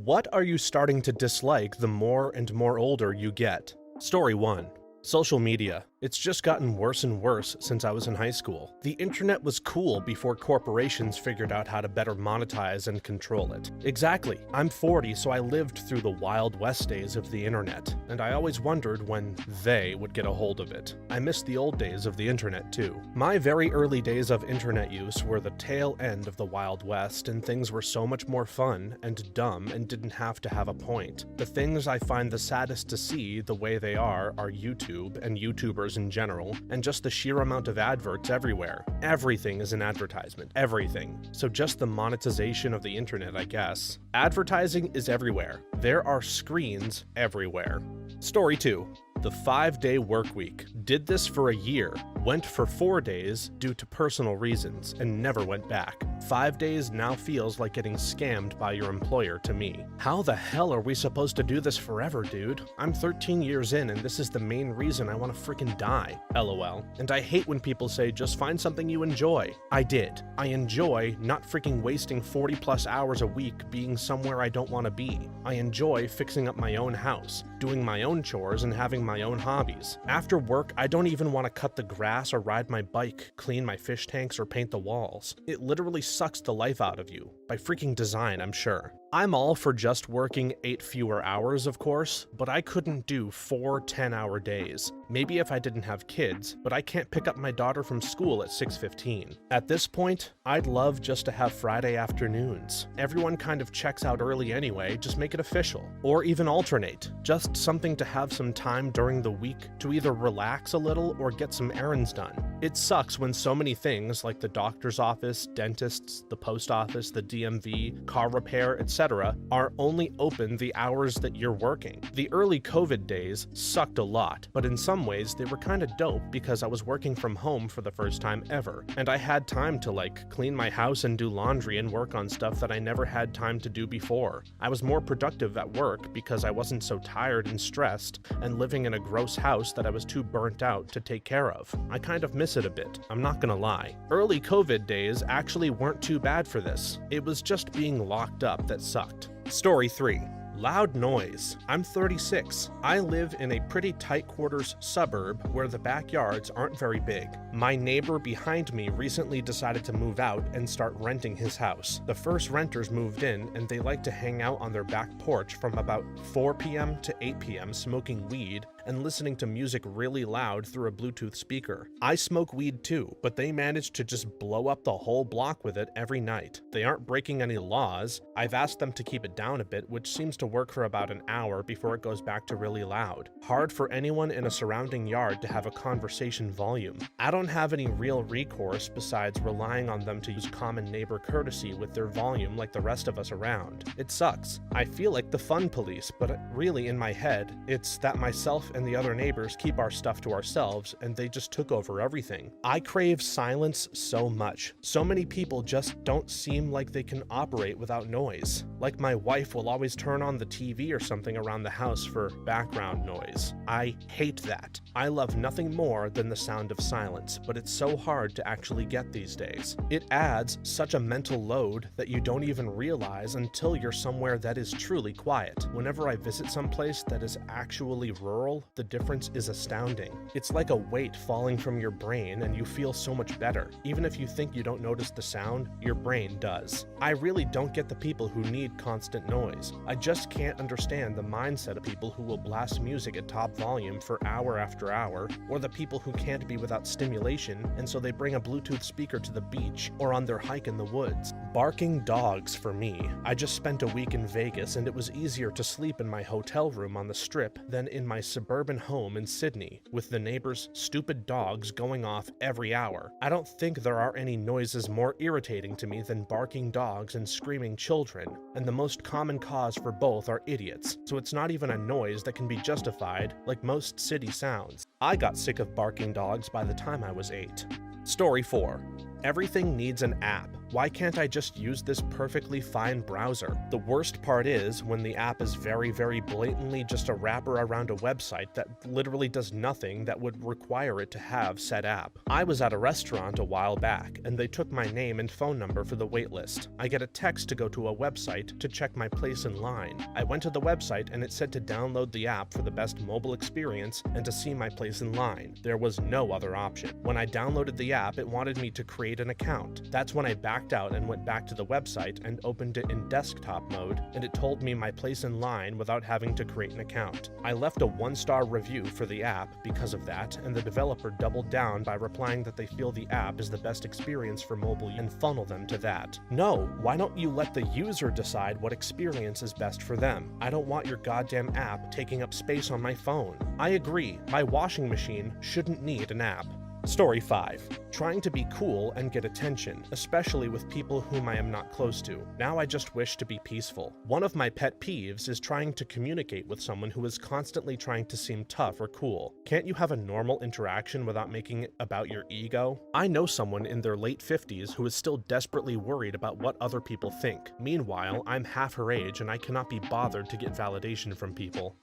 What are you starting to dislike the more and more older you get? Story 1. Social media. It's just gotten worse and worse since I was in high school. The internet was cool before corporations figured out how to better monetize and control it. Exactly. I'm 40, so I lived through the Wild West days of the internet, and I always wondered when they would get a hold of it. I miss the old days of the internet too. My very early days of internet use were the tail end of the Wild West, and things were so much more fun and dumb and didn't have to have a point. The things I find the saddest to see the way they are YouTube and YouTubers in general, and just the sheer amount of adverts everywhere. Everything is an advertisement. Everything. So just the monetization of the internet, I guess. Advertising is everywhere. There are screens everywhere. Story 2. The 5-day work week. Did this for a year, went for 4 days due to personal reasons, and never went back. 5 days now feels like getting scammed by your employer to me. How the hell are we supposed to do this forever, dude? I'm 13 years in and this is the main reason I want to freaking die. LOL. And I hate when people say just find something you enjoy. I did. I enjoy not freaking wasting 40 plus hours a week being somewhere I don't want to be. I enjoy fixing up my own house, doing my own chores, and having my own hobbies. After work, I don't even want to cut the grass or ride my bike, clean my fish tanks, or paint the walls. It literally sucks the life out of you. By freaking design, I'm sure. I'm all for just working 8 fewer hours, of course, but I couldn't do 4 10-hour days. Maybe if I didn't have kids, but I can't pick up my daughter from school at 6:15. At this point, I'd love just to have Friday afternoons. Everyone kind of checks out early anyway, just make it official. Or even alternate. Just something to have some time during the week to either relax a little or get some errands done. It sucks when so many things like the doctor's office, dentists, the post office, the DMV, car repair, etc. are only open the hours that you're working. The early COVID days sucked a lot, but in some ways they were kind of dope because I was working from home for the first time ever, and I had time to clean my house and do laundry and work on stuff that I never had time to do before. I was more productive at work because I wasn't so tired and stressed and living in a gross house that I was too burnt out to take care of. I kind of miss it a bit, I'm not gonna lie. Early COVID days actually weren't too bad for this. It was just being locked up that sucked. Story 3. Loud noise. I'm 36. I live in a pretty tight quarters suburb where the backyards aren't very big. My neighbor behind me recently decided to move out and start renting his house. The first renters moved in and they like to hang out on their back porch from about 4 p.m. to 8 p.m. smoking weed and listening to music really loud through a Bluetooth speaker. I smoke weed too, but they manage to just blow up the whole block with it every night. They aren't breaking any laws. I've asked them to keep it down a bit, which seems to work for about an hour before it goes back to really loud. Hard for anyone in a surrounding yard to have a conversation volume. I don't have any real recourse besides relying on them to use common neighbor courtesy with their volume like the rest of us around. It sucks. I feel like the fun police, but really in my head, it's that myself and the other neighbors keep our stuff to ourselves and they just took over everything. I crave silence so much. So many people just don't seem like they can operate without noise. Like my wife will always turn on the TV or something around the house for background noise. I hate that. I love nothing more than the sound of silence, but it's so hard to actually get these days. It adds such a mental load that you don't even realize until you're somewhere that is truly quiet. Whenever I visit someplace that is actually rural, the difference is astounding. It's like a weight falling from your brain and you feel so much better. Even if you think you don't notice the sound, your brain does. I really don't get the people who need constant noise. I just can't understand the mindset of people who will blast music at top volume for hour after hour, or the people who can't be without stimulation and so they bring a Bluetooth speaker to the beach or on their hike in the woods. Barking dogs for me. I just spent a week in Vegas and it was easier to sleep in my hotel room on the Strip than in my suburban home in Sydney, with the neighbors' stupid dogs going off every hour. I don't think there are any noises more irritating to me than barking dogs and screaming children, and the most common cause for both are idiots, so it's not even a noise that can be justified like most city sounds. I got sick of barking dogs by the time I was 8. Story 4. Everything needs an app. Why can't I just use this perfectly fine browser? The worst part is when the app is very, very blatantly just a wrapper around a website that literally does nothing that would require it to have said app. I was at a restaurant a while back, and they took my name and phone number for the waitlist. I get a text to go to a website to check my place in line. I went to the website and it said to download the app for the best mobile experience and to see my place in line. There was no other option. When I downloaded the app, it wanted me to create an account. That's when I backed out and went back to the website and opened it in desktop mode, and it told me my place in line without having to create an account. I left a 1-star review for the app because of that, and the developer doubled down by replying that they feel the app is the best experience for mobile and funnel them to that. No, why don't you let the user decide what experience is best for them? I don't want your goddamn app taking up space on my phone. I agree, my washing machine shouldn't need an app. Story 5. Trying to be cool and get attention, especially with people whom I am not close to. Now I just wish to be peaceful. One of my pet peeves is trying to communicate with someone who is constantly trying to seem tough or cool. Can't you have a normal interaction without making it about your ego? I know someone in their late 50s who is still desperately worried about what other people think. Meanwhile, I'm half her age and I cannot be bothered to get validation from people.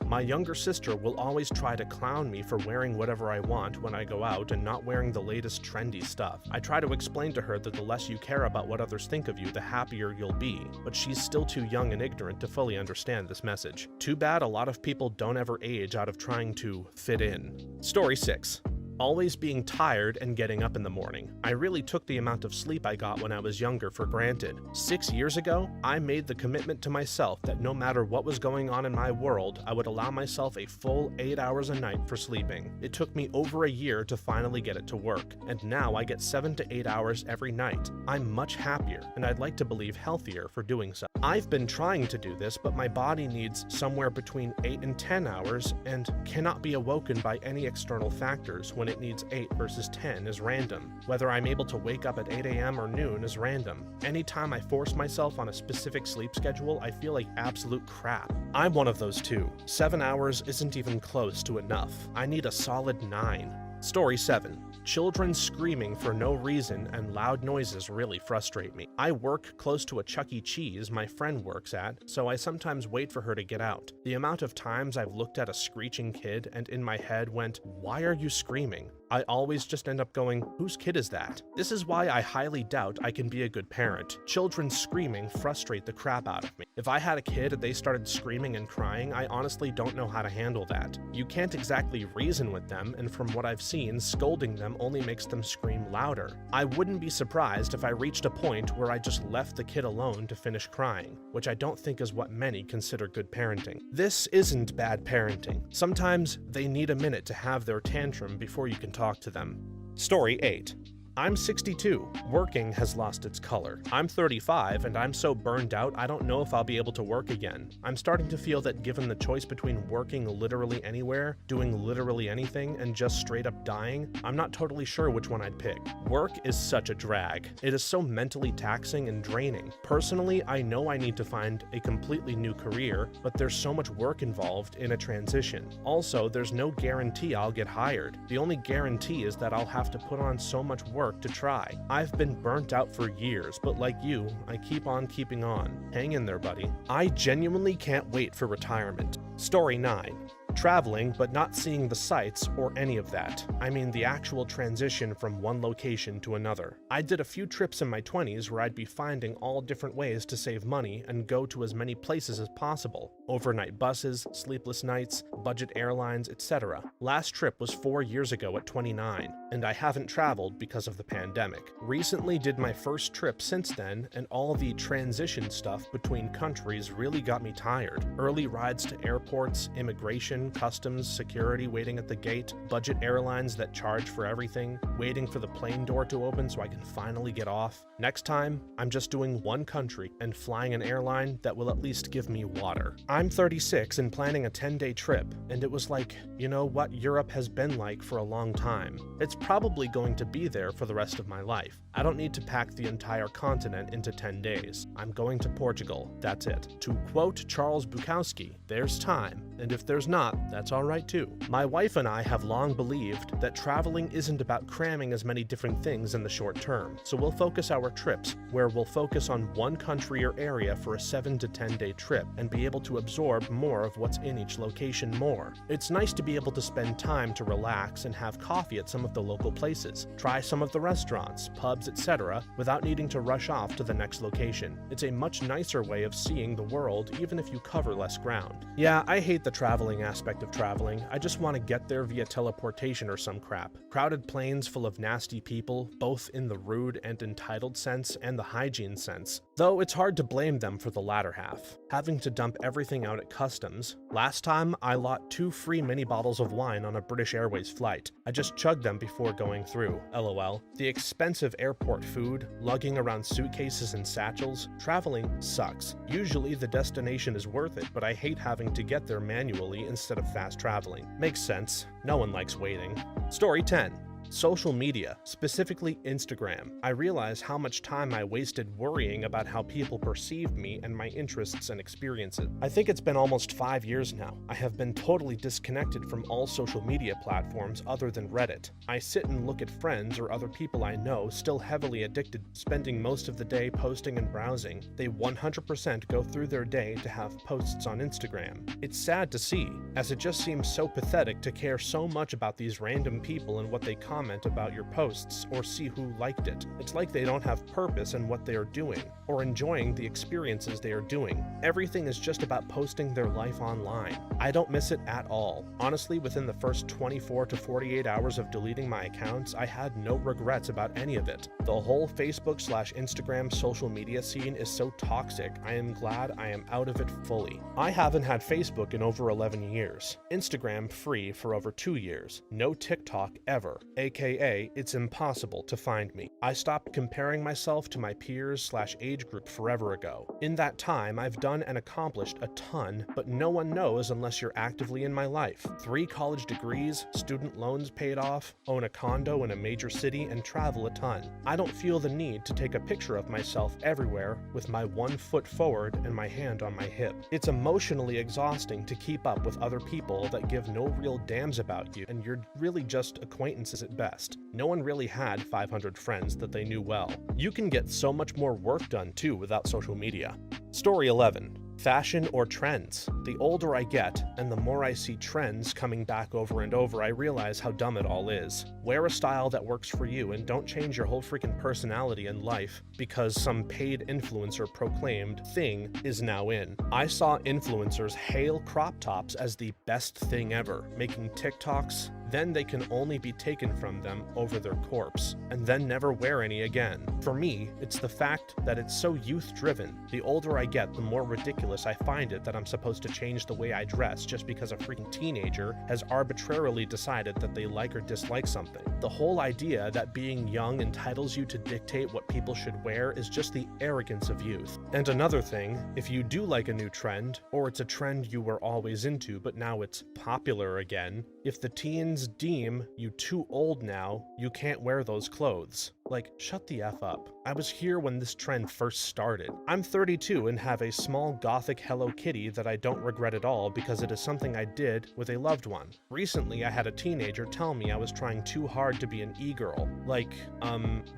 My younger sister will always try to clown me for wearing whatever I want when I go out and not wearing the latest trendy stuff. I try to explain to her that the less you care about what others think of you, the happier you'll be, but she's still too young and ignorant to fully understand this message. Too bad a lot of people don't ever age out of trying to fit in. Story 6. Always being tired and getting up in the morning. I really took the amount of sleep I got when I was younger for granted. 6 years ago, I made the commitment to myself that no matter what was going on in my world, I would allow myself a full 8 hours a night for sleeping. It took me over a year to finally get it to work, and now I get 7 to 8 hours every night. I'm much happier, and I'd like to believe healthier for doing so. I've been trying to do this, but my body needs somewhere between 8 and 10 hours and cannot be awoken by any external factors. When it needs 8 versus 10 is random. Whether I'm able to wake up at 8 a.m. or noon is random. Anytime I force myself on a specific sleep schedule, I feel like absolute crap. I'm one of those too. 7 hours isn't even close to enough. I need a solid 9. Story 7. Children screaming for no reason and loud noises really frustrate me. I work close to a Chuck E. Cheese my friend works at, so I sometimes wait for her to get out. The amount of times I've looked at a screeching kid and in my head went, "Why are you screaming?" I always just end up going, whose kid is that? This is why I highly doubt I can be a good parent. Children screaming frustrate the crap out of me. If I had a kid and they started screaming and crying, I honestly don't know how to handle that. You can't exactly reason with them, and from what I've seen, scolding them only makes them scream louder. I wouldn't be surprised if I reached a point where I just left the kid alone to finish crying, which I don't think is what many consider good parenting. This isn't bad parenting. Sometimes they need a minute to have their tantrum before you can talk to them. Story 8. I'm 62. Working has lost its color. I'm 35 and I'm so burned out I don't know if I'll be able to work again. I'm starting to feel that given the choice between working literally anywhere, doing literally anything, and just straight up dying, I'm not totally sure which one I'd pick. Work is such a drag. It is so mentally taxing and draining. Personally, I know I need to find a completely new career, but there's so much work involved in a transition. Also, there's no guarantee I'll get hired. The only guarantee is that I'll have to put on so much work to try. I've been burnt out for years, but like you, I keep on keeping on. Hang in there, buddy. I genuinely can't wait for retirement. Story 9. Traveling, but not seeing the sights or any of that. I mean the actual transition from one location to another. I did a few trips in my 20s where I'd be finding all different ways to save money and go to as many places as possible. Overnight buses, sleepless nights, budget airlines, etc. Last trip was 4 years ago at 29, and I haven't traveled because of the pandemic. Recently did my first trip since then, and all the transition stuff between countries really got me tired. Early rides to airports, immigration, customs, security waiting at the gate, budget airlines that charge for everything, waiting for the plane door to open so I can finally get off. Next time, I'm just doing one country and flying an airline that will at least give me water. I'm 36 and planning a 10-day trip, and it was like, you know what Europe has been like for a long time. It's probably going to be there for the rest of my life. I don't need to pack the entire continent into 10 days. I'm going to Portugal. That's it. To quote Charles Bukowski, there's time. and if there's not, that's alright too. My wife and I have long believed that traveling isn't about cramming as many different things in the short term, so we'll focus our trips where we'll focus on one country or area for a 7 to 10 day trip and be able to absorb more of what's in each location more. It's nice to be able to spend time to relax and have coffee at some of the local places, try some of the restaurants, pubs, etc. without needing to rush off to the next location. It's a much nicer way of seeing the world even if you cover less ground. Yeah, I hate the traveling aspect of traveling. I just want to get there via teleportation or some crap. Crowded planes full of nasty people, both in the rude and entitled sense and the hygiene sense. Though it's hard to blame them for the latter half. Having to dump everything out at customs. Last time, I lot 2 free mini bottles of wine on a British Airways flight. I just chugged them before going through, lol. The expensive airport food, lugging around suitcases and satchels. Traveling sucks. Usually the destination is worth it, but I hate having to get there manually instead of fast traveling. Makes sense. No one likes waiting. Story 10. Social media, specifically Instagram. I realize how much time I wasted worrying about how people perceived me and my interests and experiences. I think it's been almost 5 years now. I have been totally disconnected from all social media platforms other than Reddit. I sit and look at friends or other people I know still heavily addicted, spending most of the day posting and browsing. They 100% go through their day to have posts on Instagram. It's sad to see, as it just seems so pathetic to care so much about these random people and what they comment about your posts or see who liked it. It's like they don't have purpose in what they are doing or enjoying the experiences they are doing. Everything is just about posting their life online. I don't miss it at all. Honestly, within the first 24 to 48 hours of deleting my accounts, I had no regrets about any of it. The whole Facebook/Instagram social media scene is so toxic. I am glad I am out of it fully. I haven't had Facebook in over 11 years. Instagram free for over 2 years. No TikTok ever. AKA, it's impossible to find me. I stopped comparing myself to my peers/age group forever ago. In that time, I've done and accomplished a ton, but no one knows unless you're actively in my life. 3 college degrees, student loans paid off, own a condo in a major city, and travel a ton. I don't feel the need to take a picture of myself everywhere with my 1 foot forward and my hand on my hip. It's emotionally exhausting to keep up with other people that give no real damns about you, and you're really just acquaintances at best. No one really had 500 friends that they knew well. You can get so much more work done too without social media. Story 11. Fashion or trends. The older I get, and the more I see trends coming back over and over, I realize how dumb it all is. Wear a style that works for you and don't change your whole freaking personality and life because some paid influencer proclaimed thing is now in. I saw influencers hail crop tops as the best thing ever, making TikToks. Then they can only be taken from them over their corpse, and then never wear any again. For me, it's the fact that it's so youth-driven. The older I get, the more ridiculous I find it that I'm supposed to change the way I dress just because a freaking teenager has arbitrarily decided that they like or dislike something. The whole idea that being young entitles you to dictate what people should wear is just the arrogance of youth. And another thing, if you do like a new trend, or it's a trend you were always into but now it's popular again, if the teens deem you too old now, you can't wear those clothes. Like, shut the F up. I was here when this trend first started. I'm 32 and have a small gothic Hello Kitty that I don't regret at all because it is something I did with a loved one. Recently, I had a teenager tell me I was trying too hard to be an e-girl. Like,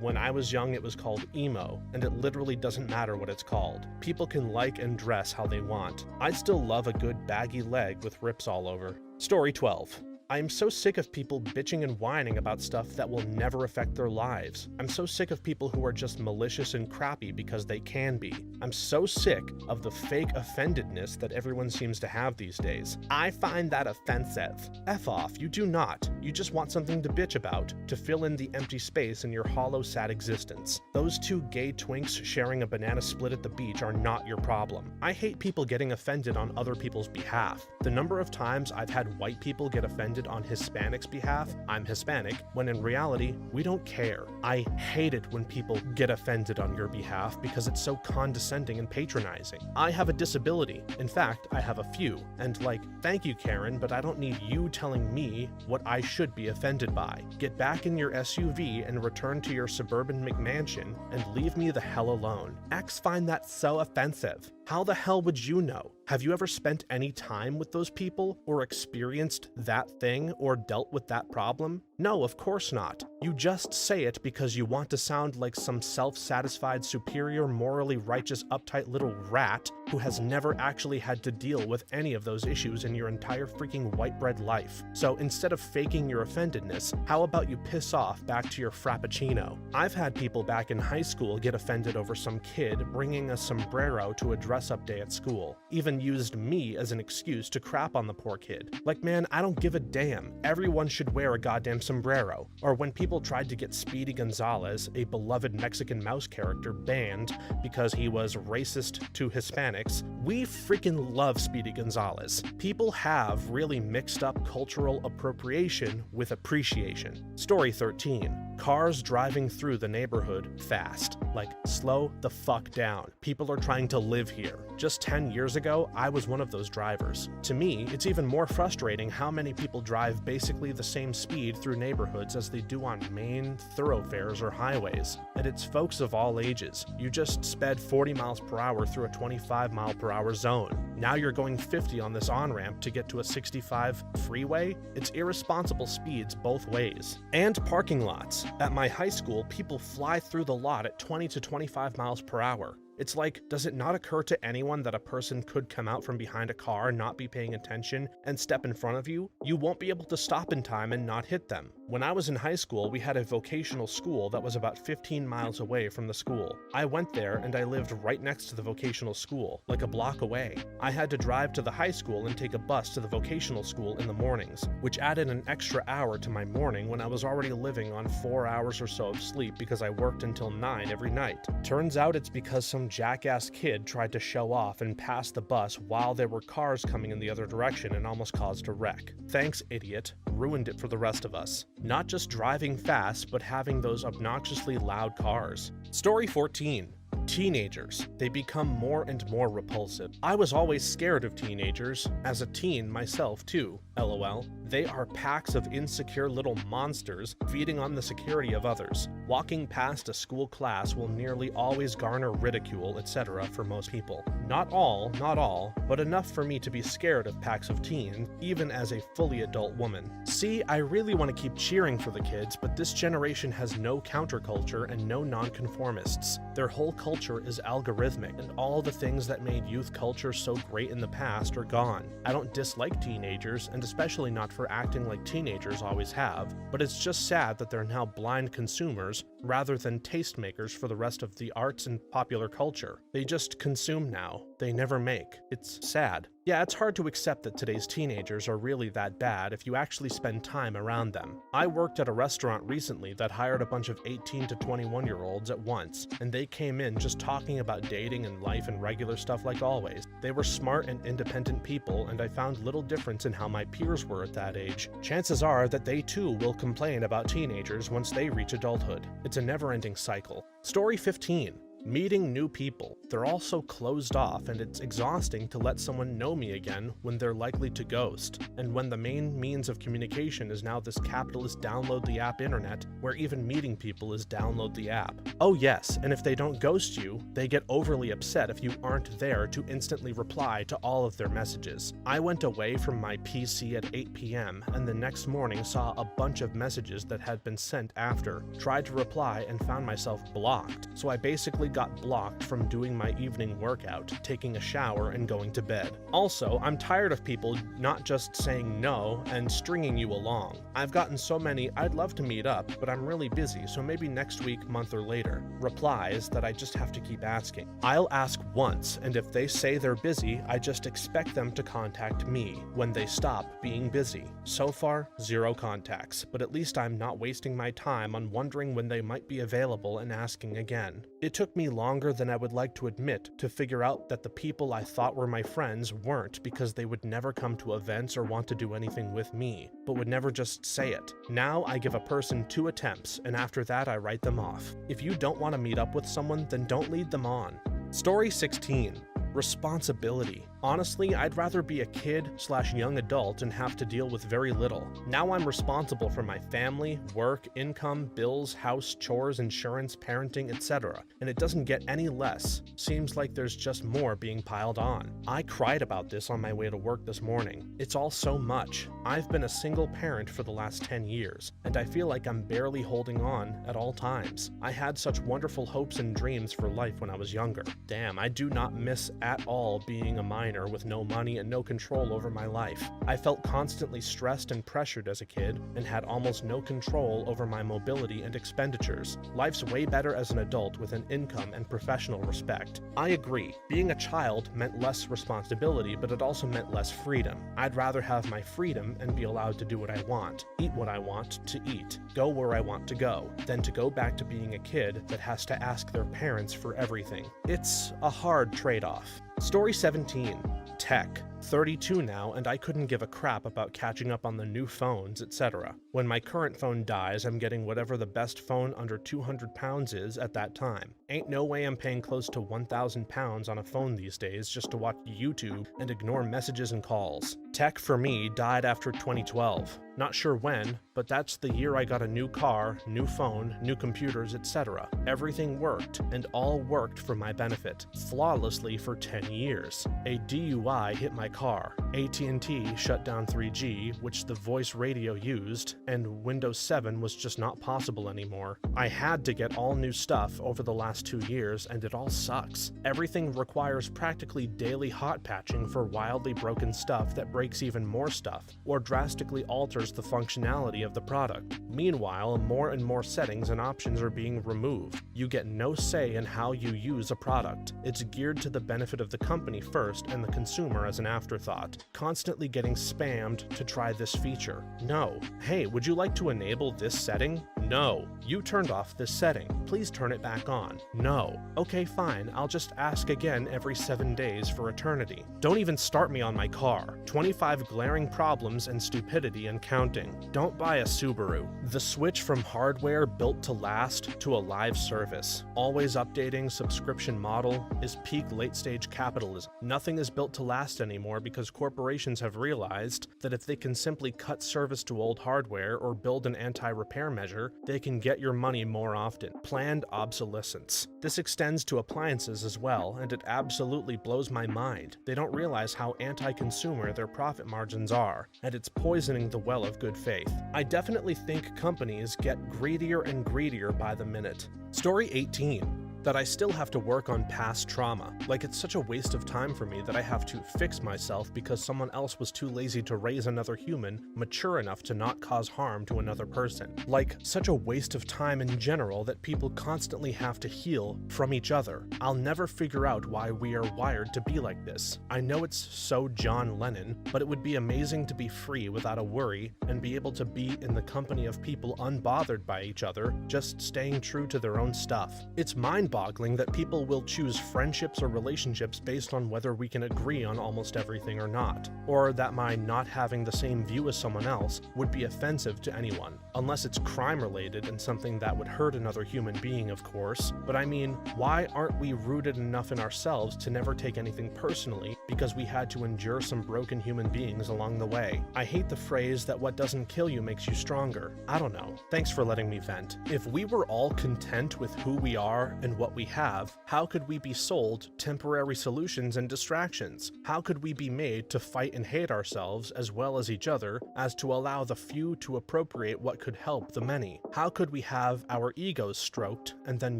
when I was young it was called emo, and it literally doesn't matter what it's called. People can like and dress how they want. I still love a good baggy leg with rips all over. Story 12. I am so sick of people bitching and whining about stuff that will never affect their lives. I'm so sick of people who are just malicious and crappy because they can be. I'm so sick of the fake offendedness that everyone seems to have these days. I find that offensive. F off, you do not. You just want something to bitch about, to fill in the empty space in your hollow, sad existence. Those 2 gay twinks sharing a banana split at the beach are not your problem. I hate people getting offended on other people's behalf. The number of times I've had white people get offended on Hispanics' behalf, I'm Hispanic, when in reality, we don't care. I hate it when people get offended on your behalf because it's so condescending and patronizing. I have a disability. In fact, I have a few. And like, thank you, Karen, but I don't need you telling me what I should be offended by. Get back in your SUV and return to your suburban McMansion and leave me the hell alone. X find that so offensive. How the hell would you know? Have you ever spent any time with those people, or experienced that thing, or dealt with that problem? No, of course not. You just say it because you want to sound like some self-satisfied, superior, morally righteous, uptight little rat who has never actually had to deal with any of those issues in your entire freaking white bread life. So instead of faking your offendedness, how about you piss off back to your frappuccino? I've had people back in high school get offended over some kid bringing a sombrero to a dress-up day at school. Even used me as an excuse to crap on the poor kid. Like, man, I don't give a damn. Everyone should wear a goddamn sombrero. Or when people tried to get Speedy Gonzalez, a beloved Mexican mouse character, banned because he was racist to Hispanics, we freaking love Speedy Gonzalez. People have really mixed up cultural appropriation with appreciation. Story 13. Cars driving through the neighborhood fast. Like, slow the fuck down. People are trying to live here. Just 10 years ago, I was one of those drivers. To me, it's even more frustrating how many people drive basically the same speed through neighborhoods as they do on main thoroughfares or highways. And it's folks of all ages. You just sped 40 miles per hour through a 25 mile per hour zone. Now you're going 50 on this on-ramp to get to a 65 freeway? It's irresponsible speeds both ways. And parking lots. At my high school, people fly through the lot at 20 to 25 miles per hour. It's like, does it not occur to anyone that a person could come out from behind a car, not be paying attention, and step in front of you? You won't be able to stop in time and not hit them. When I was in high school, we had a vocational school that was about 15 miles away from the school. I went there and I lived right next to the vocational school, like a block away. I had to drive to the high school and take a bus to the vocational school in the mornings, which added an extra hour to my morning when I was already living on 4 hours or so of sleep because I worked until 9 every night. Turns out it's because some jackass kid tried to show off and pass the bus while there were cars coming in the other direction and almost caused a wreck. Thanks, idiot. Ruined it for the rest of us. Not just driving fast, but having those obnoxiously loud cars. Story 14. Teenagers. They become more and more repulsive. I was always scared of teenagers, as a teen myself too, lol. They are packs of insecure little monsters feeding on the security of others. Walking past a school class will nearly always garner ridicule, etc. for most people. Not all, but enough for me to be scared of packs of teens, even as a fully adult woman. See, I really want to keep cheering for the kids, but this generation has no counterculture and no nonconformists. Their whole culture is algorithmic, and all the things that made youth culture so great in the past are gone. I don't dislike teenagers, and especially not for acting like teenagers always have, but it's just sad that they're now blind consumers rather than tastemakers for the rest of the arts and popular culture. They just consume now. They never make. It's sad. Yeah, it's hard to accept that today's teenagers are really that bad if you actually spend time around them. I worked at a restaurant recently that hired a bunch of 18 to 21-year-olds at once, and they came in just talking about dating and life and regular stuff like always. They were smart and independent people, and I found little difference in how my peers were at that age. Chances are that they too will complain about teenagers once they reach adulthood. It's a never-ending cycle. Story 15. Meeting new people. They're all so closed off, and it's exhausting to let someone know me again when they're likely to ghost, and when the main means of communication is now this capitalist download the app internet, where even meeting people is download the app. Oh yes, and if they don't ghost you, they get overly upset if you aren't there to instantly reply to all of their messages. I went away from my PC at 8 p.m. and the next morning saw a bunch of messages that had been sent after, tried to reply and found myself blocked, so I basically got blocked from doing my evening workout, taking a shower, and going to bed. Also, I'm tired of people not just saying no and stringing you along. I've gotten so many "I'd love to meet up, but I'm really busy, so maybe next week, month, or later" replies that I just have to keep asking. I'll ask once, and if they say they're busy, I just expect them to contact me when they stop being busy. So far, 0 contacts, but at least I'm not wasting my time on wondering when they might be available and asking again. It took me longer than I would like to admit to figure out that the people I thought were my friends weren't, because they would never come to events or want to do anything with me, but would never just say it. Now I give a person 2 attempts, and after that I write them off. If you don't want to meet up with someone, then don't lead them on. Story 16. Responsibility. Honestly, I'd rather be a kid/young adult and have to deal with very little. Now I'm responsible for my family, work, income, bills, house, chores, insurance, parenting, etc. And it doesn't get any less. Seems like there's just more being piled on. I cried about this on my way to work this morning. It's all so much. I've been a single parent for the last 10 years, and I feel like I'm barely holding on at all times. I had such wonderful hopes and dreams for life when I was younger. Damn, I do not miss at all being a minor with no money and no control over my life. I felt constantly stressed and pressured as a kid and had almost no control over my mobility and expenditures. Life's way better as an adult with an income and professional respect. I agree, being a child meant less responsibility, but it also meant less freedom. I'd rather have my freedom and be allowed to do what I want, eat what I want to eat, go where I want to go, than to go back to being a kid that has to ask their parents for everything. It's a hard trade-off. Story 17. Tech. 32 now, and I couldn't give a crap about catching up on the new phones, etc. When my current phone dies, I'm getting whatever the best phone under 200 pounds is at that time. Ain't no way I'm paying close to 1,000 pounds on a phone these days just to watch YouTube and ignore messages and calls. Tech for me died after 2012. Not sure when, but that's the year I got a new car, new phone, new computers, etc. Everything worked, and all worked for my benefit, flawlessly for 10 years. A DUI hit my car. AT&T shut down 3G, which the voice radio used, and Windows 7 was just not possible anymore. I had to get all new stuff over the last 2 years, and it all sucks. Everything requires practically daily hot patching for wildly broken stuff that breaks even more stuff, or drastically alters the functionality of the product. Meanwhile, more and more settings and options are being removed. You get no say in how you use a product. It's geared to the benefit of the company first and the consumer as an afterthought. Constantly getting spammed to try this feature. No. Hey, would you like to enable this setting? No. You turned off this setting. Please turn it back on. No. Okay, fine. I'll just ask again every 7 days for eternity. Don't even start me on my car. 25 glaring problems and stupidity and counting. Don't buy a Subaru. The switch from hardware built to last to a live service, always updating subscription model, is peak late-stage capitalism. Nothing is built to last anymore because corporations have realized that if they can simply cut service to old hardware or build an anti-repair measure, they can get your money more often. Planned obsolescence. This extends to appliances as well, and it absolutely blows my mind. They don't realize how anti-consumer their profit margins are, and it's poisoning the well of good faith. I definitely think companies get greedier and greedier by the minute. Story 18. That I still have to work on past trauma. Like, it's such a waste of time for me that I have to fix myself because someone else was too lazy to raise another human mature enough to not cause harm to another person. Like, such a waste of time in general that people constantly have to heal from each other. I'll never figure out why we are wired to be like this. I know it's so John Lennon, but it would be amazing to be free without a worry and be able to be in the company of people unbothered by each other, just staying true to their own stuff. It's mind-boggling that people will choose friendships or relationships based on whether we can agree on almost everything or not, or that my not having the same view as someone else would be offensive to anyone, unless it's crime-related and something that would hurt another human being, of course. But I mean, why aren't we rooted enough in ourselves to never take anything personally because we had to endure some broken human beings along the way? I hate the phrase that what doesn't kill you makes you stronger. I don't know. Thanks for letting me vent. If we were all content with who we are and what we have, how could we be sold temporary solutions and distractions? How could we be made to fight and hate ourselves as well as each other as to allow the few to appropriate what could help the many? How could we have our egos stroked and then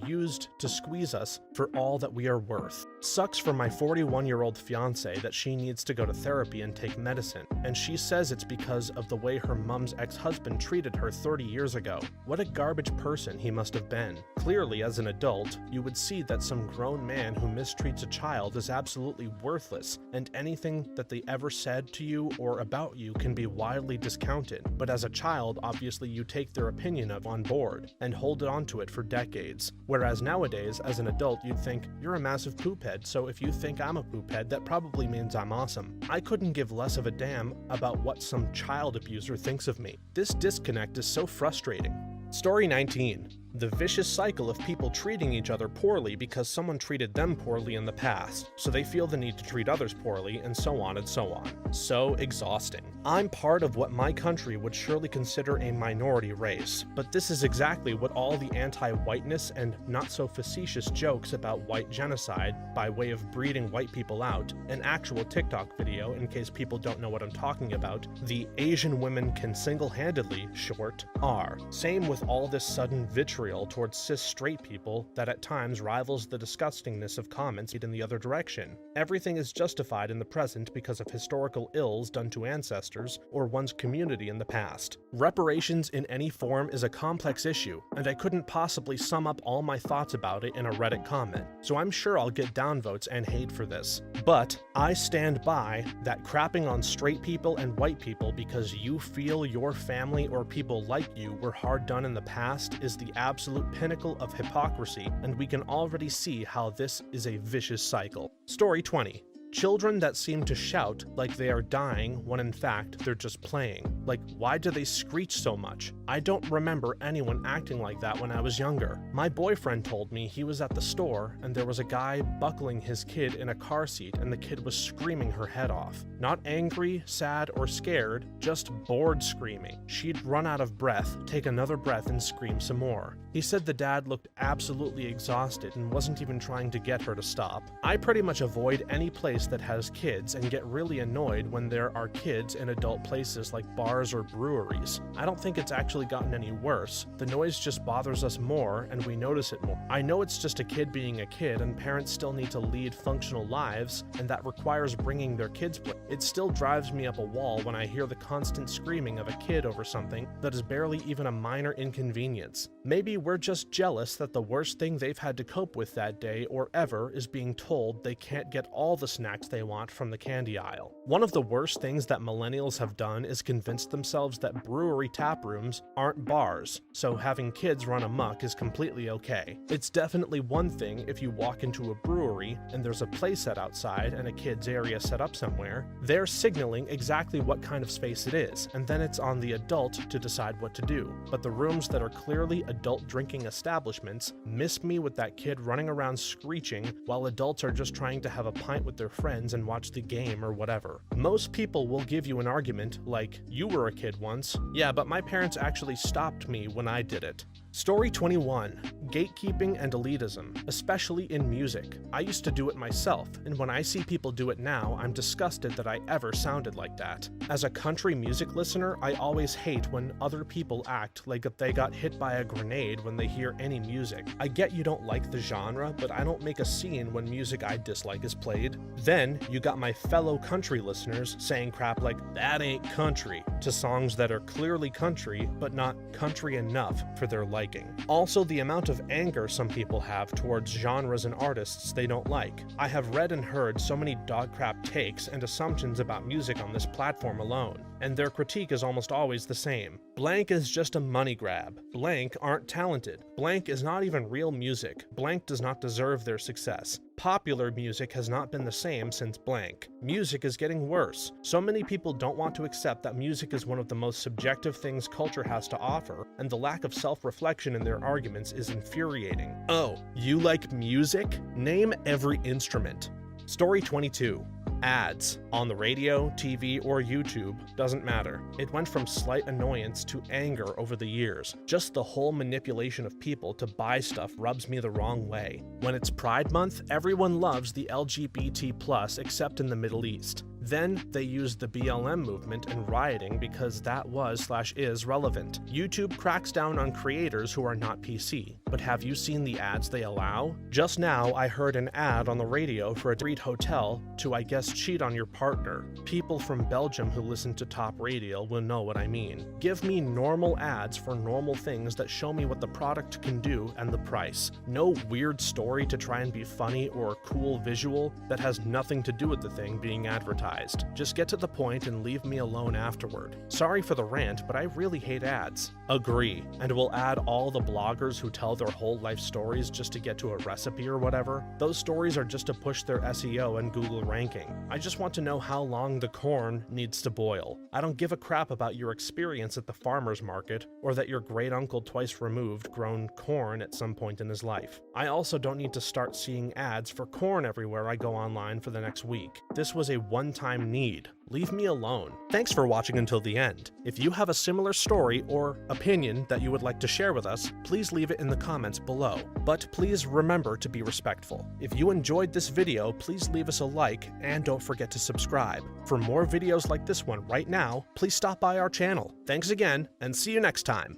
used to squeeze us for all that we are worth? Sucks for my 41-year-old fiance that she needs to go to therapy and take medicine, and she says it's because of the way her mom's ex-husband treated her 30 years ago. What a garbage person he must have been. Clearly, as an adult, you would see that some grown man who mistreats a child is absolutely worthless, and anything that they ever said to you or about you can be wildly discounted. But as a child, obviously you take their opinion on board and hold on to it for decades. Whereas nowadays, as an adult, you'd think, you're a massive poophead, so if you think I'm a poophead, that probably means I'm awesome. I couldn't give less of a damn about what some child abuser thinks of me. This disconnect is so frustrating. Story 19. The vicious cycle of people treating each other poorly because someone treated them poorly in the past, so they feel the need to treat others poorly, and so on and so on. So exhausting. I'm part of what my country would surely consider a minority race, but this is exactly what all the anti-whiteness and not-so-facetious jokes about white genocide by way of breeding white people out, an actual TikTok video in case people don't know what I'm talking about, the Asian women can single-handedly short are. Same with all this sudden vitriol towards cis straight people that at times rivals the disgustingness of comments in the other direction. Everything is justified in the present because of historical ills done to ancestors or one's community in the past. Reparations in any form is a complex issue, and I couldn't possibly sum up all my thoughts about it in a Reddit comment, so I'm sure I'll get downvotes and hate for this. But I stand by that crapping on straight people and white people because you feel your family or people like you were hard done in the past is the absolute pinnacle of hypocrisy, and we can already see how this is a vicious cycle. Story 20. Children that seem to shout like they are dying when in fact they're just playing. Like, why do they screech so much? I don't remember anyone acting like that when I was younger. My boyfriend told me he was at the store and there was a guy buckling his kid in a car seat and the kid was screaming her head off. Not angry, sad, or scared, just bored screaming. She'd run out of breath, take another breath, and scream some more. He said the dad looked absolutely exhausted and wasn't even trying to get her to stop. I pretty much avoid any place that has kids and get really annoyed when there are kids in adult places like bars or breweries. I don't think it's actually gotten any worse. The noise just bothers us more and we notice it more. I know it's just a kid being a kid and parents still need to lead functional lives and that requires bringing their kids play. It still drives me up a wall when I hear the constant screaming of a kid over something that is barely even a minor inconvenience. Maybe we're just jealous that the worst thing they've had to cope with that day or ever is being told they can't get all the snacks they want from the candy aisle. One of the worst things that millennials have done is convince themselves that brewery tap rooms aren't bars, so having kids run amok is completely okay. It's definitely one thing if you walk into a brewery and there's a playset outside and a kid's area set up somewhere. They're signaling exactly what kind of space it is, and then it's on the adult to decide what to do. But the rooms that are clearly adult drinking establishments miss me with that kid running around screeching while adults are just trying to have a pint with their friends and watch the game or whatever. Most people will give you an argument like, you were a kid once. Yeah, but my parents actually stopped me when I did it. Story 21. Gatekeeping and elitism, especially in music. I used to do it myself, and when I see people do it now, I'm disgusted that I ever sounded like that. As a country music listener, I always hate when other people act like if they got hit by a grenade when they hear any music. I get you don't like the genre, but I don't make a scene when music I dislike is played. Then, you got my fellow country listeners saying crap like, that ain't country, to songs that are clearly country, but not country enough for their liking. Also, the amount of anger some people have towards genres and artists they don't like. I have read and heard so many dogcrap takes and assumptions about music on this platform alone, and their critique is almost always the same. Blank is just a money grab. Blank aren't talented. Blank is not even real music. Blank does not deserve their success. Popular music has not been the same since blank. Music is getting worse. So many people don't want to accept that music is one of the most subjective things culture has to offer, and the lack of self-reflection in their arguments is infuriating. Oh, you like music? Name every instrument. Story 22. Ads. On the radio, TV, or YouTube, doesn't matter. It went from slight annoyance to anger over the years. Just the whole manipulation of people to buy stuff rubs me the wrong way. When it's Pride Month, everyone loves the LGBT+ except in the Middle East. Then they used the BLM movement and rioting because that was/is relevant. YouTube cracks down on creators who are not PC. But have you seen the ads they allow? Just now I heard an ad on the radio for a street hotel to, I guess, cheat on your partner. People from Belgium who listen to top radio will know what I mean. Give me normal ads for normal things that show me what the product can do and the price. No weird story to try and be funny or a cool visual that has nothing to do with the thing being advertised. Just get to the point and leave me alone afterward. Sorry for the rant, but I really hate ads. Agree. And we'll add all the bloggers who tell their whole life stories just to get to a recipe or whatever. Those stories are just to push their SEO and Google ranking. I just want to know how long the corn needs to boil. I don't give a crap about your experience at the farmer's market, or that your great uncle twice removed grown corn at some point in his life. I also don't need to start seeing ads for corn everywhere I go online for the next week. This was a one-time need. Leave me alone. Thanks for watching until the end. If you have a similar story or opinion that you would like to share with us, please leave it in the comments below. But please remember to be respectful. If you enjoyed this video, please leave us a like and don't forget to subscribe. For more videos like this one right now, please stop by our channel. Thanks again, and see you next time.